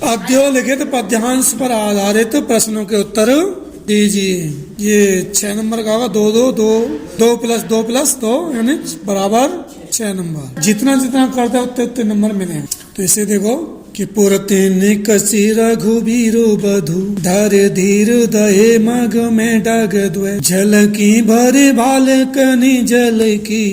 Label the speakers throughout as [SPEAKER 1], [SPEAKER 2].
[SPEAKER 1] अद्योलिखित पद्यांश पर आधारित प्रश्नों के उत्तर दीजिए। ये 6 नंबर का होगा। 2 प्लस 2 यानी बराबर 6 नंबर। जितना जितना करते उतने उतने नंबर मिले। तो इसे देखो कि पुरते निकसी रघुबीर बधु धर धीर दहे मग में डग द्वै झलकी भरे बालकनी जल की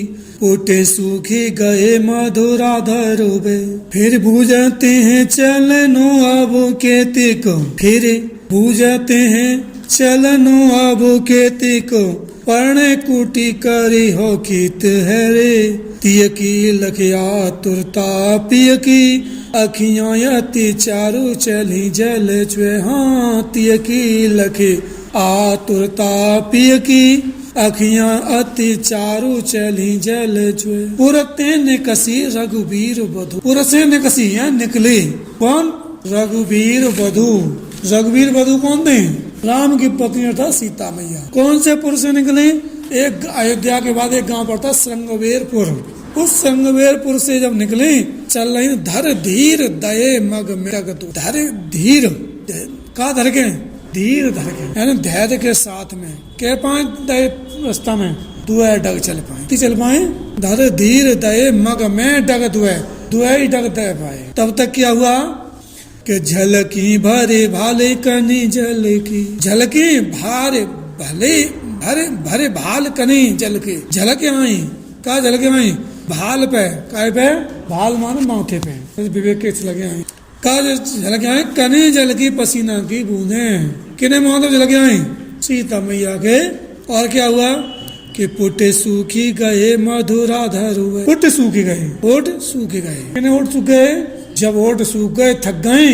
[SPEAKER 1] उठे सूखे गए मधुराधर वे फिर बूझते हैं चलनो अब केते को फिर बूझते हैं चलनो अब केते को पर्ण कुटी करी हो कित है रे तिय की लखिया तुरता पिय की अखियां यति चारु चली जल चुए। हाँ तिय की लखे आतुरता पिय की अखियां अति चारु चली जल चुए। पुरते निकसी रघुबीर बधु। पुर से निकसी है निकले कौन? रघुबीर बधु। रघुबीर बधु कौन थे? राम की पत्नी अर्थात सीता मैया। कौन से पुर से निकले? एक अयोध्या के बाद एक गांव पड़ता श्रृंगवेरपुर। उस श्रृंगवेरपुर से जब निकले चल रही धर धीर दये मग में धर धीर का धर के धीर धर के यानी धैर्य के साथ में कह पाए दये रास्ता में दुए डग चल पाए धर धीर दये मग में डग दुए डग दे पाए। तब तक क्या हुआ कि झलकी भरे भाले कनी जल की झलकी भारे भले भरे भरे भाल कनी जल के झलके आई का झलके आई भाल पे काय पे भाल मानो माथे पे विवेक के लगे आई का झलके आई कनी जल की पसीना की बूंदे किने माथे झलके आई सीता मैया के। और क्या हुआ कि पुटे सूखी गए मधुराधर हुए। पुट सूखी गए किने ओट सूख गए? जब ओट सूख गए थक गए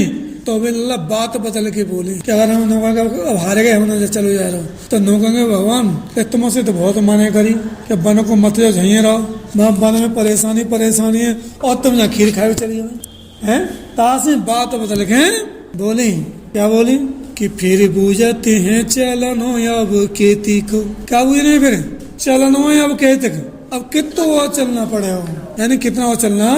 [SPEAKER 1] तो अल्लाह बात बदल के बोले कि अगर हम अब हारे गए हम चलो जा रहे हो तो नो कहेंगे भगवान तुमसे तो बहुत माने करी कि बन को मत जो झइए रहो बन में परेशानी है और तुम यहाँ खीर खाए चली जाओ है। तासे बात बदल के बोली क्या बोली कि फिर बूझते हैं चलनो अब खेती को क्या बुझे नहीं फिर चलनो अब खेती को अब कितना वो चलना पड़े हो यानी कितना वो चलना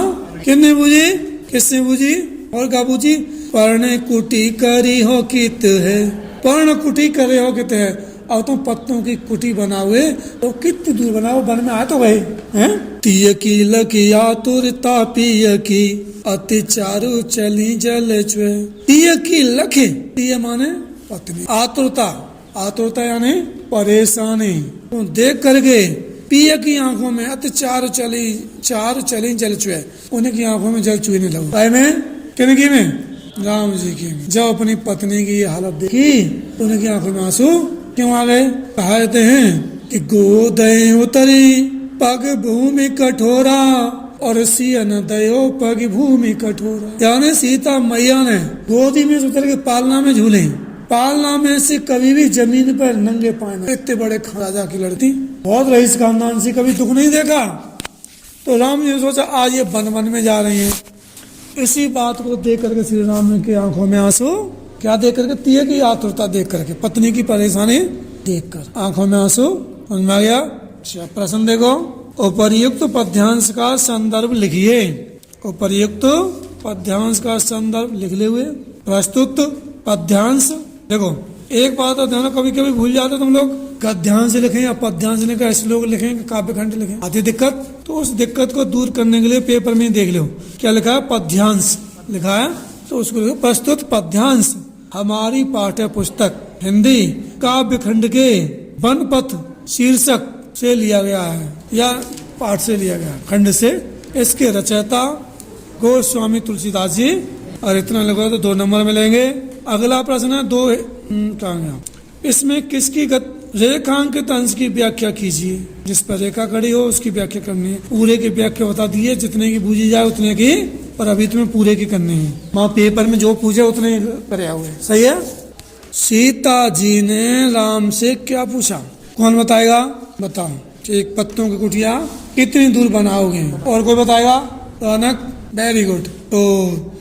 [SPEAKER 1] किसने बुझी किसने बुझी और क्या बुझी पर्ण कुटी करी हो कित है पर्ण कुटी करे हो कित है और तुम पत्तों की कुटी बनाओगे तो कितनी दूर बनाओ वन में आए तो गए हैं। तिय की लकिया तुरता पिय की अति चारु चली जल चुए। तिय की लखे तिय माने पत्नी आतुरता यानी परेशानी तो देख करके पिय की आंखों में अति चारु चली जल चुए। उन्हीं की आंखों में जल चुने लगा में किनकी में राम जी की। जब अपनी पत्नी की हालत देखी तो उनकी आंखों में आंसू क्यों आ गए? कहते हैं कि गोदय उतरी पग भूमि कठोरा और सियन दयो पग भूमि कठोरा यानी सीता मैया ने गोदी में उतर के पालना में झूले। पालना में से कभी भी जमीन पर नंगे पाए इतने बड़े राजा की लड़की बहुत रईस खानदान से कभी दुख नहीं देखा। तो राम जी ने सोचा आज ये वन में जा रही हैं। इसी बात को देख करके श्री राम की आंखों में आंसू क्या देख करके तिय की आतुरता देख करके पत्नी की परेशानी देख कर आंखों में आंसू समझ में आ गया। प्रश्न देखो उपर्युक्त पद्यांश का संदर्भ लिखिए। उपर्युक्त पद्यांश का संदर्भ लिखले हुए प्रस्तुत पद्यांश। देखो एक बात तो ध्यान कभी कभी भूल जाते तुम लोग गद्यांश लिखें या पद्यांश लिखें श्लोक लिखें काव्यखंड लिखें आधी दिक्कत तो उस दिक्कत को दूर करने के लिए पेपर में देख लो क्या लिखा है पद्यांश लिखा है तो उसको लिखो प्रस्तुत पद्यांश हमारी पाठ्य पुस्तक हिंदी काव्यखंड के वनपथ शीर्षक से लिया गया है या पाठ से लिया गया खंड से। इसके रचयिता गोस्वामी तुलसीदास जी और इतना लगा तो 2 नंबर मिलेंगे। अगला प्रश्न है 2 इसमें किसकी रेखांकित अंश की व्याख्या कीजिए। जिस पर रेखा खड़ी हो उसकी व्याख्या करनी है। पूरे की व्याख्या बता दी है जितने की बूझी जाए उतने की पर अभी तुम्हें पूरे की करनी है। वहाँ पेपर में जो पूछे उतने करे हुए सही है। सीता जी ने राम से क्या पूछा कौन बताएगा? बताओ। एक पत्तों की कुटिया कितनी दूर बनाओगे और कोई बताएगा? रौनक वेरी गुड। तो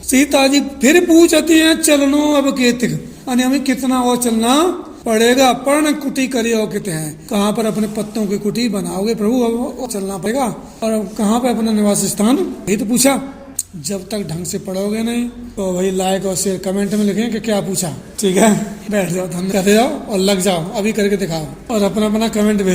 [SPEAKER 1] सीता जी फिर पूछती है चलनो अब केतिक यानी हमें कितना और चलना पड़ेगा। पर्ण कुटी करियो कितने हैं कहाँ पर अपने पत्तों की कुटी बनाओगे प्रभु अब चलना पड़ेगा और कहाँ पर अपना निवास स्थान यही तो पूछा। जब तक ढंग से पढ़ोगे नहीं तो वही लाइक और शेयर कमेंट में लिखें कि क्या पूछा। ठीक है, बैठ जाओ, धन्यवाद, करते जाओ और लग जाओ, अभी करके दिखाओ और अपना अपना कमेंट भेजो।